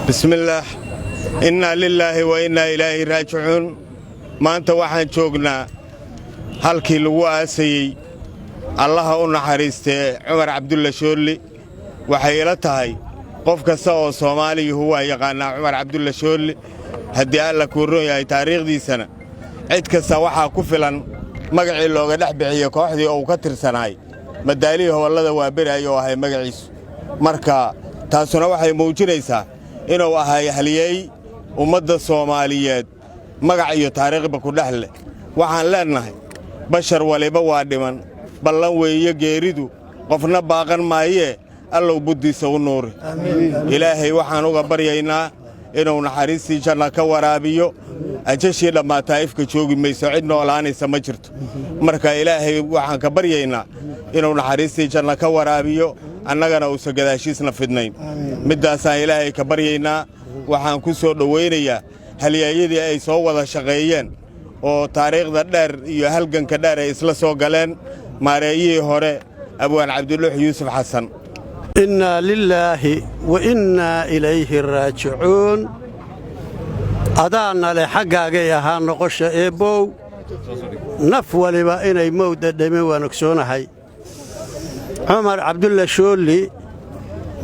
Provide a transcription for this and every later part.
بسم الله إنا لله وإنا إليه راجعون maanta waxaan joognaa halkii lagu aasayay allaha u naxariistay Cumar Cabdulla Shooli waxay ila tahay qof kasta oo Soomaaliya huwa yaqaan Cumar Cabdulla Shooli haddii alla ku rooyay taariikhdiisana cid kasta waxa ku filan magacii looga dhax bixiyo kooxdii oo ka tirsanay madaalihi hawlada waa birayo ahay magaciisu marka taasuna waxay muujinaysaa inuu ahay haliyay ummadda Soomaaliyeed magac iyo taariikhba ku dhaxle waxaan leenahay bashar waliba waa dhiman ballan weeye geeridu qofna baaqan maayee allow buddiisa u nuuri ilaahay waxaan uga baryaynaa inuu naxariistii janna ka waraabiyo ajashii dhammaata ifka joogi mayso cid noolaanaysa ma jirto marka ilaahay waxaan ka baryaynaa inuu naxariistii janna ka waraabiyo annagana uusan gadaashiisna fidnayn middaasaan ilaahay ka baryaynaa waxaan ku soo dhowaynayaa halyeeyadii ay soo wada shaqeeyeen oo taariikhda dheer iyo halganka dheer ay isla soo galeen maareeyihii hore abwaan cabdulluux yuusuf xasan inna lillaahi wa inna ilayhi raajicuun adaana leh xaggaagay ahaa noqosha eebbow naf waliba inay mowda dhame waan ogsoonahay cumar cabdulla shooli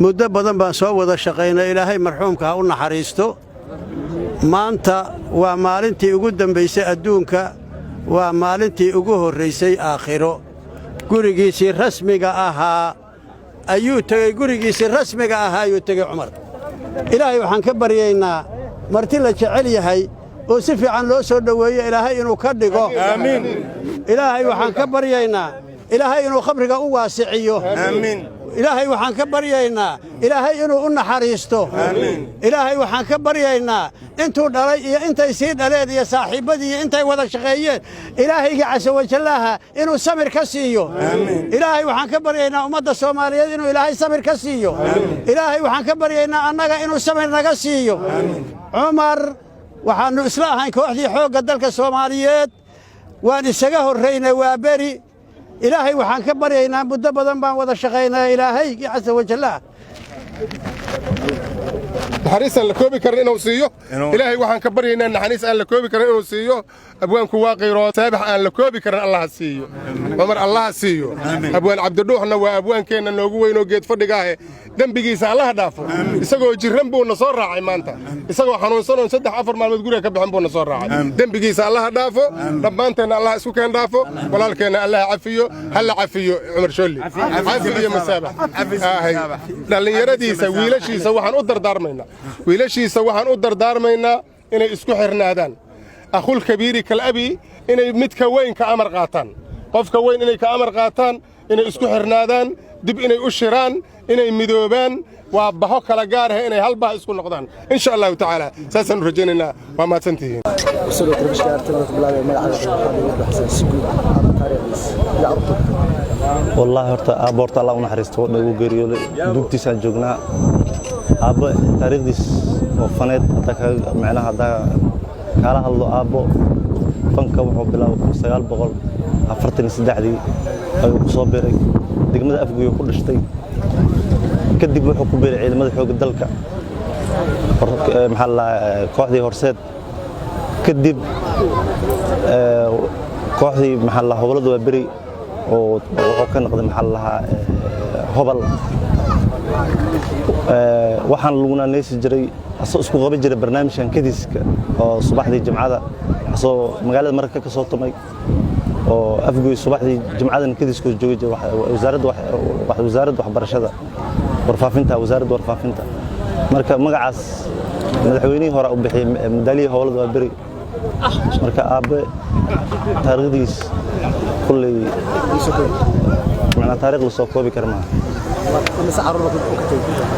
muddo badan baan soo wada shaqaynay ilaahay marxuumka ha u naxariisto maanta waa maalintii ugu dambaysay adduunka waa maalintii ugu horraysay aakhiro gurigiisii rasmiga ahaa ayuu tegey cumar ilaahay waxaan ka baryaynaa marti la jecel yahay oo si fiican loo soo dhoweeyo ilaahay inuu ka dhigo aamiin ilaahay waxaan ka baryaynaa ilaahay inuu khabriga u waasiciyo aamiin ilaahay waxaan ka baryaynaa ilaahay inuu u naxariisto ilaahay waxaan ka baryaynaa intuu dhalay iyo intay sii dhaleen iyo saaxiibbadii iyo intay wada shaqeeyeen ilaahayga casa wajallaaha inuu samir ka siiyo ilaahay waxaan ka baryaynaa ummadda Soomaaliyeed inuu ilaahay samir ka siiyo ilaahay waxaan ka baryaynaa annaga inuu samir naga siiyo Cumar waxaanu isla ahayn kooxdii xoogga dalka Soomaaliyeed waan isaga horreynay waa beri ilaahay waxaan ka baryaynaa muddo badan baan wada shaqaynaa ilaahay casa wajallaaha naxariis aan la koobi karin inuu siiyo ilaahay waxaan ka baryaynaa naxariis aan la koobi karin inuu siiyo abwaanku waa qeyro saabax aan la koobi karin Allah siiyo Cumar Allah siiyo abwaan cabdidhuuxna waa abwaankeenna noogu weyn oo geed fadhiga ah dambigiisa Allah dhaafo isagoo jiran buu na soo raacay maanta isagoo xanuunsan oo 3-4 maalmood guriga ka bixin buu na soo raacay dambigiisa Allah dhaafo dhammaanteena Allah isku keen dhaafo walaalkeena Allah cafiyo hal cafiyo Cumar Shooli cafiyo masaabax dhalinyaradiisa wiilashiisa waxaan u dardaarmaynaa inay isku xirnaadaan akhul kabiiri kal abi inay midka weyn ka amar qaataan qofka weyn inay ka amar qaataan inay isku xirnaadaan dib inay u shiraan inay midoobaan waa baho kala gaar ah inay hal bah isku noqdaan insha Allah ta'ala saasan rajaynaynaa waa maadsantihiin والله هرتا أبورت الله ونحرسته ودو غيريو دوبتي سان جوجنا أبو تاريخ ديس وفنيت أتاك معناها هذا كاله الله أبو فنك وحب بلا سجال بقول أفرتني سدعدي أيو صابري دقمة أفجو كل شيء كدب وحكم بالعلم هذا حق الدلك محل كوحدي هرسات كدب كوحدي محل هولد وبري وكان نقدم محلها هبل waxaan luguna neesi jiray isku qaban jiray barnaamijkan kadiska oo subaxdii jimcada soo magaalada marka ka soo tumay oo afgoy subaxdii jimcadan kadiska joogay wasaaradda waxbarashada warfaafinta marka magacaas madaxweynihii hore u bixiyay madaalihi howlada waa bari marka aabe taariikhdiis kulli macna taariikh la soo koobi karma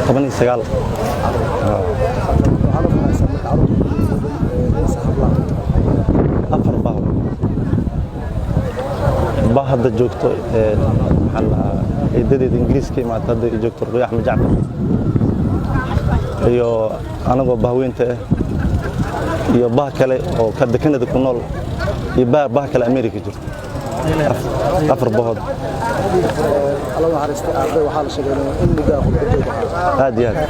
طبعاً سجال أفر باه هذا جوكتو محل إدارة إنجليز كي مع هذا جوكتو رياح مجعفر يو أنا بباوين ته يو باه كله أو كده كنا دكونول يباه باه كله أمريكا جرت أفر باه الله حرست أخي وحال شغله إني جاء خد هذه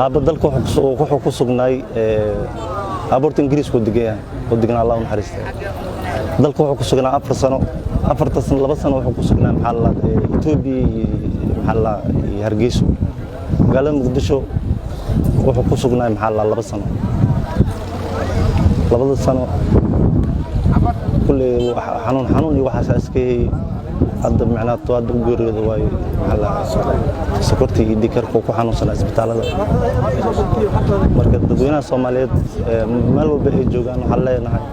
aabba dalka wuxuu ku sugnaay aborta ingiriisku degan Allah u naxariistay dalka wuxuu ku sugnaa 4 sano 2 sano wuxuu ku sugnaa maxalla Itoobiya maxalla Hargeysa magaalada Muqdisho wuxuu ku sugnaa maxalla 2 sano 2 sano kulli xanuun iyo waxa askay hadda macnaha tood u geeriyooday way maxalla sokortii iyo dhikarku ku xanuunsan isbitaalada marka dadweynaha Soomaaliyeed meel walba ay joogaan waxa leenahay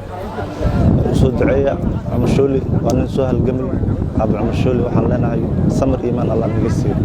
soo duceeya ama shooli waan soo halgamay abu ama shooli waxa leenahay samir iimaan Allah naga siiyo